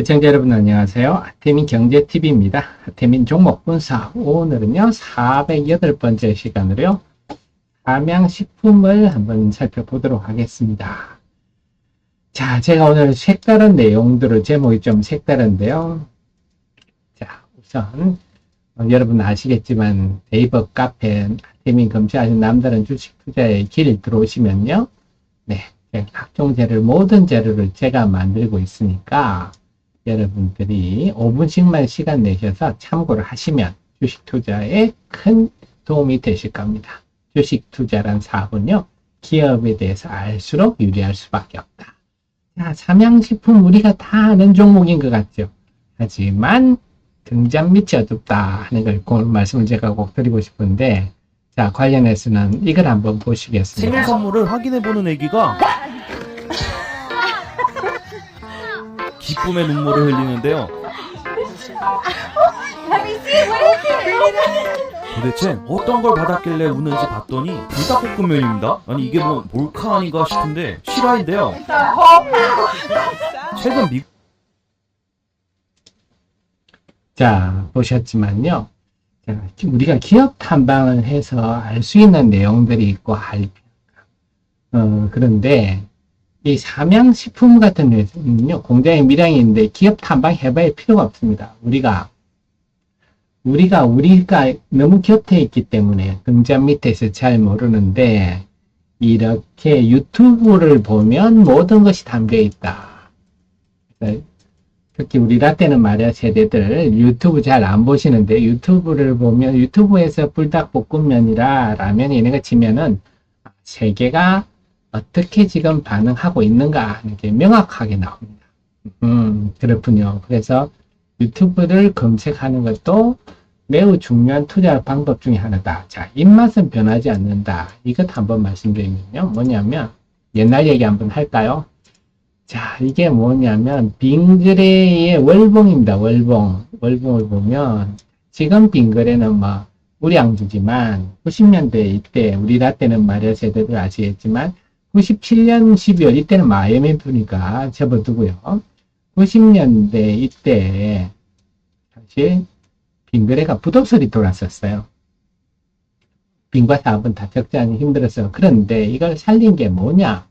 시청자 여러분 안녕하세요. 하태민 경제TV입니다. 하태민 종목분석. 오늘은요 408번째 시간으로요 삼양식품을 한번 살펴보도록 하겠습니다. 자, 제가 오늘 색다른 내용들을 제목이 좀 색다른데요. 자, 우선 여러분 아시겠지만 네이버 카페 하태민 검색하신 남다른 주식 투자의 길 들어오시면요, 네, 각종 재료, 모든 재료를 제가 만들고 있으니까 여러분들이 5분씩만 시간 내셔서 참고를 하시면 주식 투자에 큰 도움이 되실 겁니다. 주식 투자란 사업은요, 기업에 대해서 알수록 유리할 수밖에 없다. 자, 삼양식품 우리가 다 아는 종목인 것 같죠? 하지만 등잔 밑이 어둡다 하는 걸 그 말씀을 제가 꼭 드리고 싶은데, 자, 관련해서는 이걸 한번 보시겠습니다. 생일 선물을 확인해보는 애기가 기쁨의 눈물을 흘리는데요. 도대체 어떤 걸 받았길래 우는지 봤더니 불닭볶음면입니다. 아니 이게 뭐 몰카 아닌가 싶은데 실화인데요. 최근 자, 보셨지만요. 자, 우리가 기업 탐방을 해서 알 수 있는 내용들이 있고 그런데 이 삼양식품 같은 경우는요, 공장의 밀양인데 기업 탐방 해봐야 필요가 없습니다. 우리가 너무 곁에 있기 때문에 등잔 밑에서 잘 모르는데, 이렇게 유튜브를 보면 모든 것이 담겨 있다. 특히 우리 라떼는 말이야, 세대들 유튜브 잘 안 보시는데, 유튜브를 보면 유튜브에서 불닭볶음면이라 라면 이런 거 치면은 세계가 어떻게 지금 반응하고 있는가 이렇게 명확하게 나옵니다. 그렇군요. 그래서 유튜브를 검색하는 것도 매우 중요한 투자 방법 중에 하나다. 자, 입맛은 변하지 않는다. 이것 한번 말씀드리면요. 뭐냐면, 옛날 얘기 한번 할까요? 자, 이게 뭐냐면, 빙그레의 월봉입니다. 월봉을 보면, 지금 빙그레는 뭐, 우량주지만, 90년대 이때, 우리 라떼는 말이야, 세대들 아시겠지만, 97년 12월, 이때는 IMF니까 접어두고요. 90년대 이때, 사실, 빙그레가 부도설이 돌았었어요. 빙과 사업은 다 적자니 힘들어서. 그런데 이걸 살린 게 뭐냐?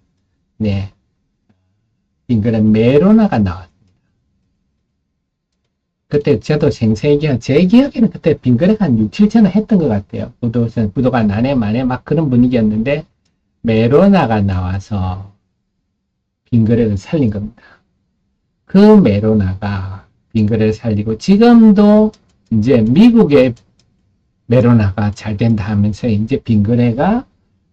네. 빙그레 메로나가 나왔습니다. 그때 저도 생생히 제 기억에는 그때 빙그레가 한 6, 7천원 했던 것 같아요. 부도가 나네 마네 막 그런 분위기였는데, 메로나가 나와서 빙그레를 살린 겁니다. 그 메로나가 빙그레를 살리고, 지금도 이제 미국의 메로나가 잘 된다 하면서 이제 빙그레가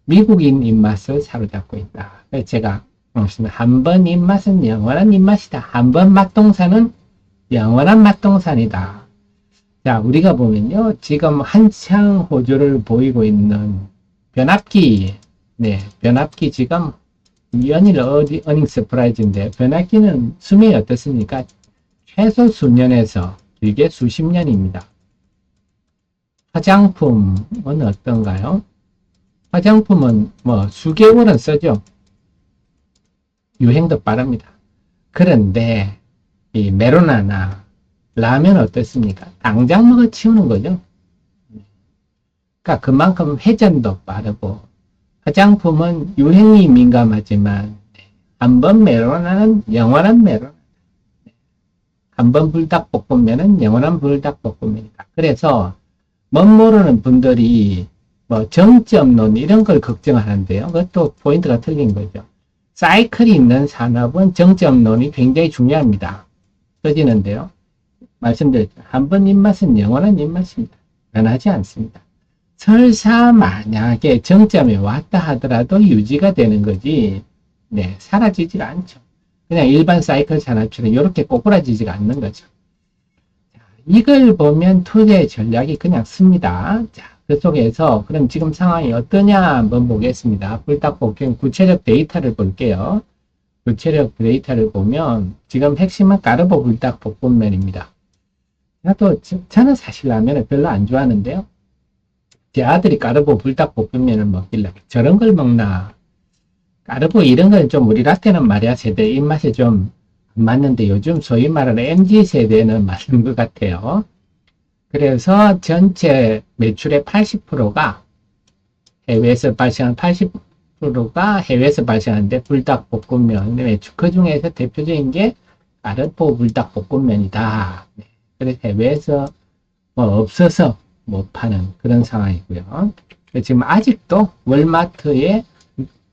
미국인 입맛을 사로잡고 있다. 그래서 제가 한 번 입맛은 영원한 입맛이다. 한 번 맛동산은 영원한 맛동산이다. 자, 우리가 보면요, 지금 한창 호조를 보이고 있는 변압기, 네, 변압기 지금 연일 어닝 서프라이즈인데, 변압기는 수명이 어떻습니까? 최소 수년에서 길게 수십 년입니다. 화장품은 어떤가요? 화장품은 뭐 수개월은 쓰죠. 유행도 빠릅니다. 그런데 이 메로나나 라면 어떻습니까? 당장 먹어 치우는 거죠. 그러니까 그만큼 회전도 빠르고, 화장품은 유행이 민감하지만 한번 메로나는 영원한 메로나, 한번 불닭볶음면은 영원한 불닭볶음면이다. 그래서 멋모르는 분들이 뭐 정점론 이런 걸 걱정하는데요. 그것도 포인트가 틀린 거죠. 사이클이 있는 산업은 정점론이 굉장히 중요합니다. 꺼지는데요. 말씀드렸죠. 한번 입맛은 영원한 입맛입니다. 변하지 않습니다. 설사 만약에 정점에 왔다 하더라도 유지가 되는 거지, 네, 사라지지가 않죠. 그냥 일반 사이클 산업처럼 이렇게 꼬꾸라지지가 않는 거죠. 자, 이걸 보면 투자의 전략이 그냥 씁니다. 자, 그 속에서 그럼 지금 상황이 어떠냐 한번 보겠습니다. 불닭볶음 구체적 데이터를 볼게요. 구체적 데이터를 보면 지금 핵심은 까르보 불닭볶음면입니다. 저는 사실 라면을 별로 안 좋아하는데요. 제 아들이 까르보 불닭볶음면을 먹길래 저런 걸 먹나. 까르보 이런 건 좀 우리 라떼는 말이야 세대 입맛에 좀 맞는데 요즘 소위 말하는 MZ세대는 맞는 것 같아요. 그래서 전체 매출의 80%가 해외에서 발생한 80%가 해외에서 발생하는데 불닭볶음면 매출 그 중에서 대표적인 게 아르포 불닭볶음면이다. 네. 그래서 해외에서 뭐 없어서 못 파는 그런 상황이고요. 지금 아직도 월마트에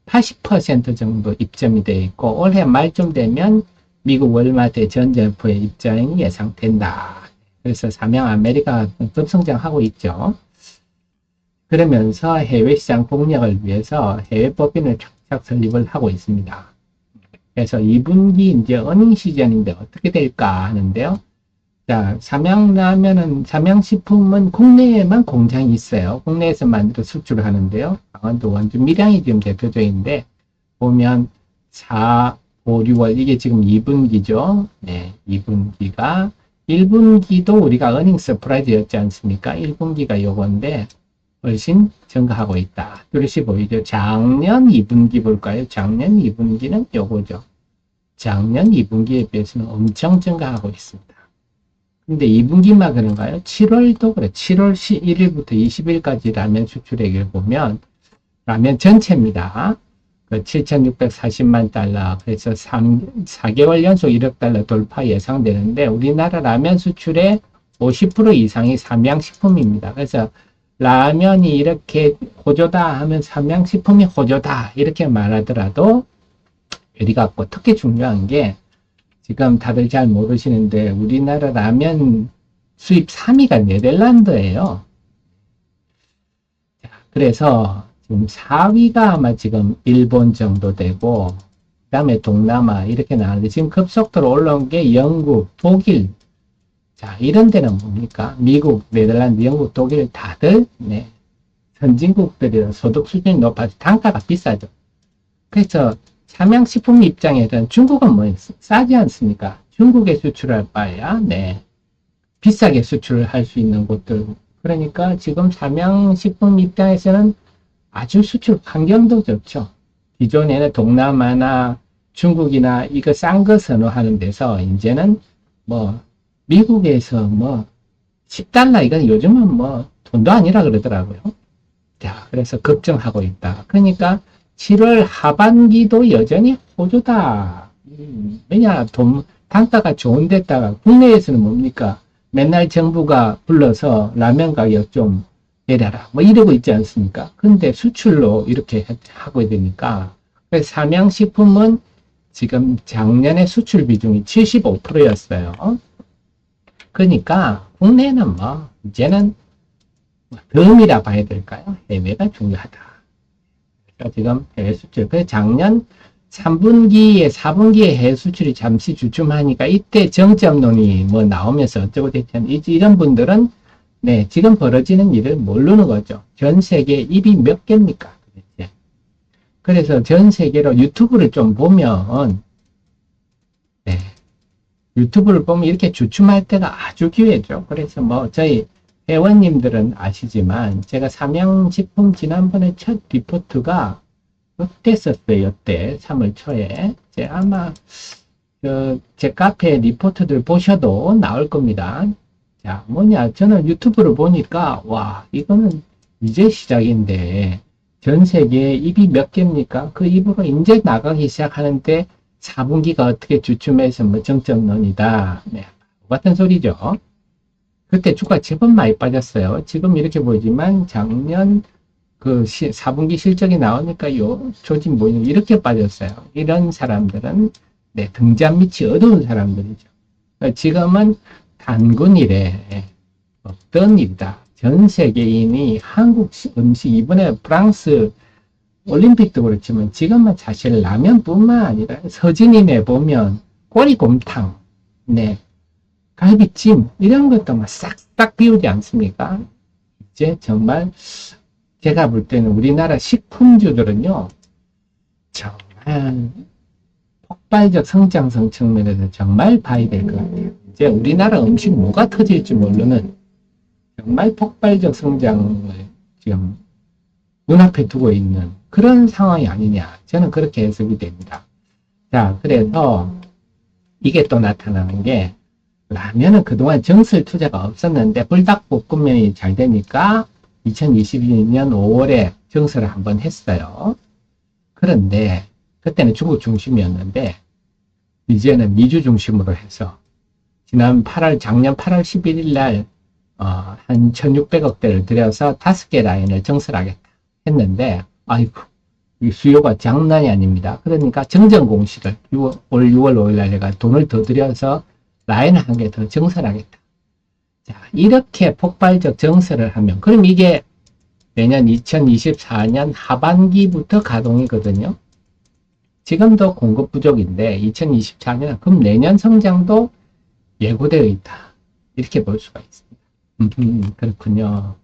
80% 정도 입점이 되어 있고 올해 말쯤 되면 미국 월마트의 전 점포의 입장이 예상된다. 그래서 삼양 아메리카가 급성장하고 있죠. 그러면서 해외 시장 공략을 위해서 해외 법인을 착착 설립을 하고 있습니다. 그래서 2분기 이제 어닝 시즌인데 어떻게 될까 하는데요. 자, 삼양식품은 국내에만 공장이 있어요. 국내에서 만들어 수출을 하는데요. 강원도 원주 밀양이 지금 대표적인데, 보면 4, 5, 6월, 이게 지금 2분기죠. 네, 2분기가, 1분기도 우리가 어닝 서프라이즈였지 않습니까? 1분기가 요건데, 훨씬 증가하고 있다. 뚜렷이 보이죠? 작년 2분기 볼까요? 작년 2분기는 요거죠. 작년 2분기에 비해서는 엄청 증가하고 있습니다. 근데 2분기만 그런가요? 7월도 그래. 7월 1일부터 20일까지 라면 수출액을 보면 라면 전체입니다. 그 7,640만 달러. 그래서 4개월 연속 1억 달러 돌파 예상되는데 우리나라 라면 수출의 50% 이상이 삼양식품입니다. 그래서 라면이 이렇게 호조다 하면 삼양식품이 호조다 이렇게 말하더라도 요리 같고 특히 중요한 게 지금 다들 잘 모르시는데 우리나라 라면 수입 3위가 네덜란드예요. 그래서 지금 4위가 아마 지금 일본 정도 되고 그 다음에 동남아 이렇게 나왔는데 지금 급속도로 올라온 게 영국, 독일 자 이런 데는 뭡니까? 미국, 네덜란드, 영국, 독일 다들 네, 선진국들이라 소득 수준이 높아서 단가가 비싸죠. 그래서 삼양식품 입장에서는 중국은 뭐 싸지 않습니까? 중국에 수출할 바에야 네 비싸게 수출을 할 수 있는 곳들 그러니까 지금 삼양식품 입장에서는 아주 수출 환경도 좋죠. 기존에는 동남아나 중국이나 이거 싼 거 선호하는 데서 이제는 뭐 미국에서 뭐 10달러 이건 요즘은 뭐 돈도 아니라 그러더라고요. 자 그래서 걱정하고 있다. 그러니까 7월 하반기도 여전히 호조다. 왜냐, 단가가 좋은 데다가 국내에서는 뭡니까? 맨날 정부가 불러서 라면 가격 좀 내려라. 뭐 이러고 있지 않습니까? 근데 수출로 이렇게 하고 되니까. 그래서 삼양식품은 지금 작년에 수출 비중이 75%였어요. 그러니까 국내는 뭐, 이제는 덤이라 봐야 될까요? 해외가 중요하다. 지금 해외 수출. 그래서 작년 3분기에, 4분기에 해외 수출이 잠시 주춤하니까 이때 정점론이 뭐 나오면서 어쩌고 됐잖아요. 이런 분들은 네, 지금 벌어지는 일을 모르는 거죠. 전 세계 입이 몇 개입니까? 도대체. 그래서 전 세계로 유튜브를 좀 보면, 네, 유튜브를 보면 이렇게 주춤할 때가 아주 기회죠. 그래서 뭐 저희 회원님들은 아시지만 제가 삼양식품 지난번에 첫 리포트가 그때 썼어요. 이때 3월 초에 아마 제 카페 리포트들 보셔도 나올 겁니다. 자 뭐냐 저는 유튜브를 보니까 와 이거는 이제 시작인데 전 세계에 입이 몇 개입니까? 그 입으로 이제 나가기 시작하는데 4분기가 어떻게 주춤해서 뭐 정점론이다. 네, 같은 소리죠. 그때 주가 제법 많이 빠졌어요. 지금 이렇게 보이지만 작년 그 4분기 실적이 나오니까 요 조짐 보이는 이렇게 빠졌어요. 이런 사람들은 네, 등잔 밑이 어두운 사람들이죠. 지금은 단군 일에 없던 일이다. 전 세계인이 한국 음식 이번에 프랑스 올림픽도 그렇지만 지금은 사실 라면뿐만 아니라 서진임에 보면 꼬리곰탕, 네. 갈비찜 이런 것도 막 싹싹 비우지 않습니까? 이제 정말 제가 볼 때는 우리나라 식품주들은요 정말 폭발적 성장성 측면에서 정말 봐야 될 것 같아요. 이제 우리나라 음식 뭐가 터질지 모르는 정말 폭발적 성장을 지금 눈앞에 두고 있는 그런 상황이 아니냐 저는 그렇게 해석이 됩니다. 자 그래서 이게 또 나타나는 게, 라면은 그동안 정설 투자가 없었는데 불닭볶음면이 잘 되니까 2022년 5월에 정설을 한번 했어요. 그런데 그때는 중국 중심이었는데 이제는 미주 중심으로 해서 작년 8월 11일 날 한 1600억대를 들여서 5개 라인을 정설하겠다 했는데, 아이고, 이 수요가 장난이 아닙니다. 그러니까 정전 공시를 올 6월 5일 날 내가 돈을 더 들여서 라인을 한 개 더 정설하겠다. 자, 이렇게 폭발적 정설을 하면, 그럼 이게 내년 2024년 하반기부터 가동이거든요. 지금도 공급 부족인데 2024년, 그럼 내년 성장도 예고되어 있다. 이렇게 볼 수가 있습니다. 그렇군요.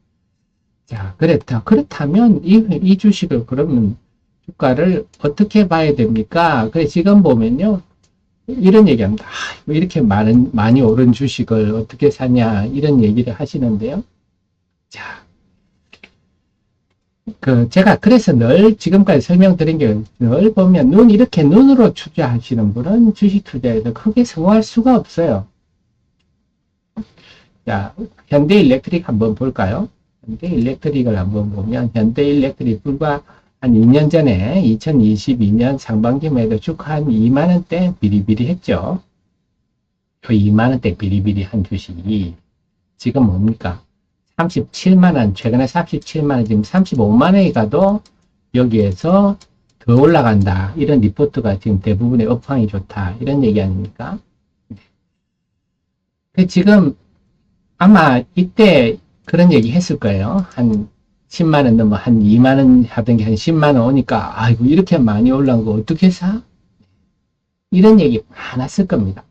자, 그렇다면 이 주식을 그러면 주가를 어떻게 봐야 됩니까? 그래, 지금 보면요. 이런 얘기합니다. 이렇게 많이 오른 주식을 어떻게 사냐, 이런 얘기를 하시는데요. 자, 제가 그래서 늘 지금까지 설명드린 게 늘 보면 이렇게 눈으로 투자하시는 분은 주식 투자에서 크게 성공할 수가 없어요. 자, 현대일렉트릭 한번 볼까요? 현대일렉트릭을 한번 보면 현대일렉트릭 불과 한 2년 전에 2022년 상반기만 해도 주가 한 2만원대 비리비리 했죠. 2만원대 비리비리 한 주식이 지금 뭡니까? 37만원, 최근에 37만원, 지금 35만원에 가도 여기에서 더 올라간다. 이런 리포트가 지금 대부분의 업황이 좋다. 이런 얘기 아닙니까? 지금 아마 이때 그런 얘기 했을 거예요. 한 10만원 넘어 한 2만원 하던 게 한 10만원 오니까, 아이고, 이렇게 많이 올라온 거 어떻게 사? 이런 얘기 많았을 겁니다.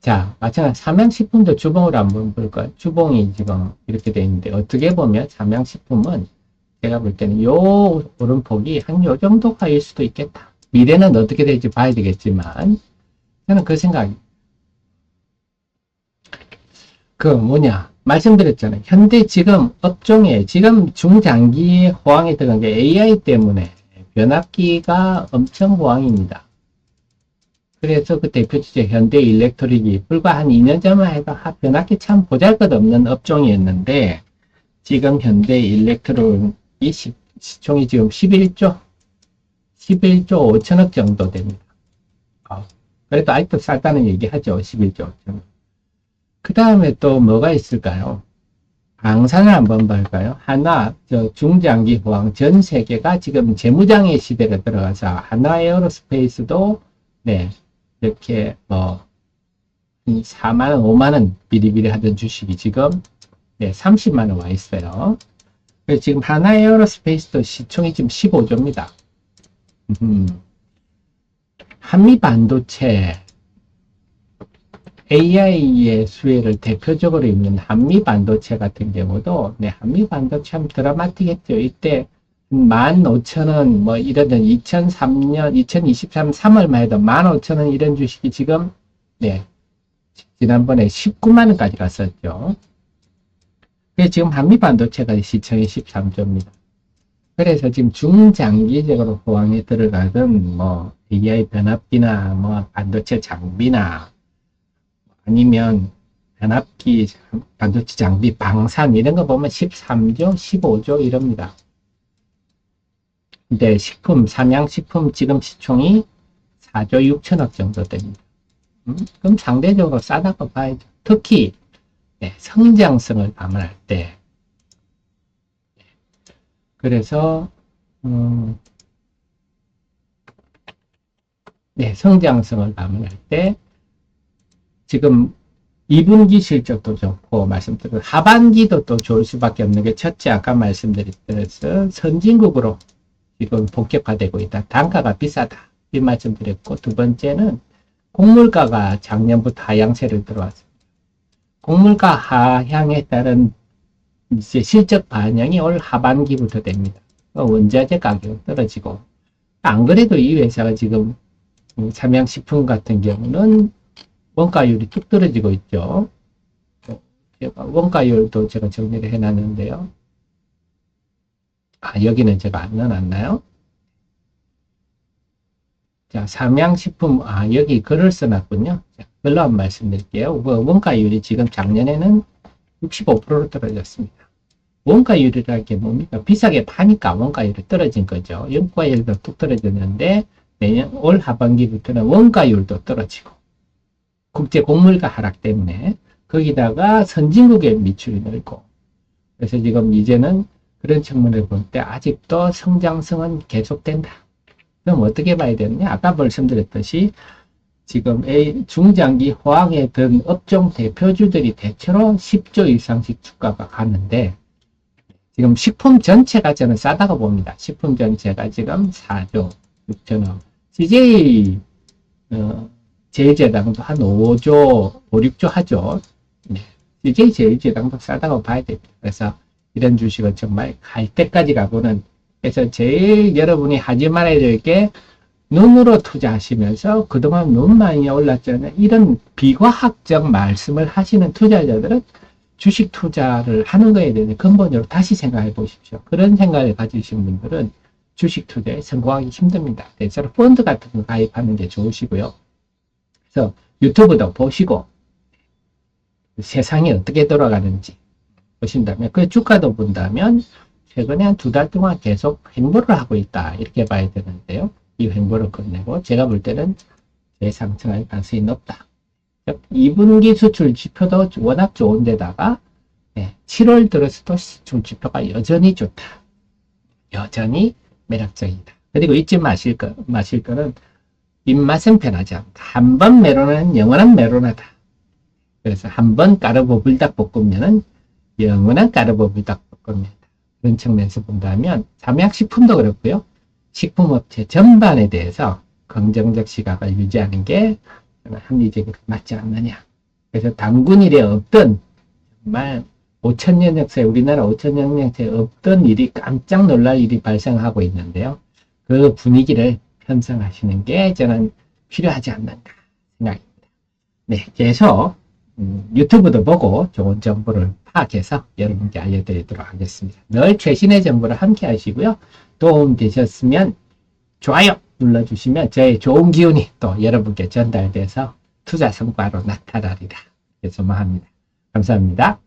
자, 마찬가지로 삼양식품도 주봉으로 한번 볼까요? 주봉이 지금 이렇게 되어 있는데, 어떻게 보면 삼양식품은 제가 볼 때는 요 오름폭이 한 요 정도가일 수도 있겠다. 미래는 어떻게 될지 봐야 되겠지만, 저는 그 생각이, 말씀드렸잖아요. 현대 지금 업종에 지금 중장기 호황에 들어간 게 AI 때문에 변압기가 엄청 호황입니다. 그래서 그 대표 주제 현대일렉트릭이 불과 한 2년 전만 해도 변압기 참 보잘것없는 업종이었는데, 지금 현대일렉트릭이 시총이 지금 11조 5천억 정도 됩니다. 그래도 아직도 쌌다는 얘기 하죠. 11조 5천억. 그 다음에 또 뭐가 있을까요? 방산을 한번 볼까요? 중장기 호황 전 세계가 지금 재무장의 시대로 들어가서 한화에어로스페이스도, 네, 이렇게 4만원, 5만원 비리비리 하던 주식이 지금, 네, 30만원 와 있어요. 그래서 지금 한화에어로스페이스도 시총이 지금 15조입니다. 한미반도체, AI의 수혜를 대표적으로 입는 한미반도체 같은 경우도, 네, 한미반도체 참 드라마틱했죠. 이때 15,000원, 이러던 2023 3월만 해도 15,000원 이런 주식이 지금, 네, 지난번에 19만원까지 갔었죠. 그래서 지금 한미반도체가 시총이 13조입니다. 그래서 지금 중장기적으로 호황에 들어가던, AI 변압기나, 반도체 장비나, 아니면 변압기, 반도체 장비, 방산 이런 거 보면 13조, 15조 이럽니다. 근데 삼양식품 지금 시총이 4조 6천억 정도 됩니다. 그럼 상대적으로 싸다고 봐야죠. 특히, 네, 성장성을 감안할 때. 그래서, 네, 성장성을 감안할 때, 지금 2분기 실적도 좋고, 말씀드린 하반기도 또 좋을 수밖에 없는 게, 첫째, 아까 말씀드렸듯이 선진국으로 지금 본격화되고 있다. 단가가 비싸다. 이 말씀드렸고, 두 번째는 곡물가가 작년부터 하향세를 들어왔습니다. 곡물가 하향에 따른 이제 실적 반영이 올 하반기부터 됩니다. 원자재 가격 떨어지고, 안 그래도 이 회사가 지금 삼양식품 같은 경우는 원가율이 뚝 떨어지고 있죠. 원가율도 제가 정리를 해놨는데요. 여기는 제가 안 넣어놨나요? 자, 삼양식품, 여기 글을 써놨군요. 자, 글로 한번 말씀드릴게요. 원가율이 지금 작년에는 65%로 떨어졌습니다. 원가율이라는 게 뭡니까? 비싸게 파니까 원가율이 떨어진 거죠. 원가율도 뚝 떨어졌는데, 내년 올 하반기부터는 원가율도 떨어지고, 국제 곡물가 하락 때문에, 거기다가 선진국의 미출이 늘고, 그래서 지금 이제는 그런 측면을 볼 때 아직도 성장성은 계속된다. 그럼 어떻게 봐야 되느냐? 아까 말씀드렸듯이 지금 중장기 호황에 든 업종 대표주들이 대체로 10조 이상씩 주가가 가는데 지금 식품 전체가 저는 싸다고 봅니다. 식품 전체가 지금 4조 6천억. CJ 제일제당도 한 5조, 5, 6조 하죠. 네. CJ 제일제당도 싸다고 봐야 됩니다. 그래서 이런 주식은 정말 갈 때까지 가고는 그래서 제일 여러분이 하지 말아야 될 게 눈으로 투자하시면서 그동안 눈 많이 올랐잖아요. 이런 비과학적 말씀을 하시는 투자자들은 주식 투자를 하는 거에 대해 근본적으로 다시 생각해 보십시오. 그런 생각을 가지신 분들은 주식 투자에 성공하기 힘듭니다. 대체로 펀드 같은 거 가입하는 게 좋으시고요. 그래서 유튜브도 보시고 세상이 어떻게 돌아가는지 보신다면 그 주가도 본다면 최근에 한 2달 동안 계속 횡보를 하고 있다 이렇게 봐야 되는데요. 이 횡보를 끝내고 제가 볼 때는 재상승할 가능성이 높다. 2분기 수출 지표도 워낙 좋은데다가 7월 들어서도 수출 지표가 여전히 좋다. 여전히 매력적이다. 그리고 잊지 마실 거는 입맛은 변하지 않다. 한 번 메로나는 영원한 메로나다. 그래서 한 번 까르보 불닭볶음면은 영원한 까르보 불닭볶음면이다. 그런 측면에서 본다면 삼양식품도 그렇고요. 식품업체 전반에 대해서 긍정적 시각을 유지하는 게 합리적으로 맞지 않느냐. 그래서 단군 일에 없던 정말 5천년 역사에 우리나라 5천년 역사에 없던 일이 깜짝 놀랄 일이 발생하고 있는데요. 그 분위기를 편성하시는 게 저는 필요하지 않는가 생각입니다. 네, 계속 유튜브도 보고 좋은 정보를 파악해서 여러분께 알려드리도록 하겠습니다. 늘 최신의 정보를 함께 하시고요. 도움 되셨으면 좋아요 눌러주시면 저의 좋은 기운이 또 여러분께 전달돼서 투자 성과로 나타나리라. 그래서 합니다. 감사합니다.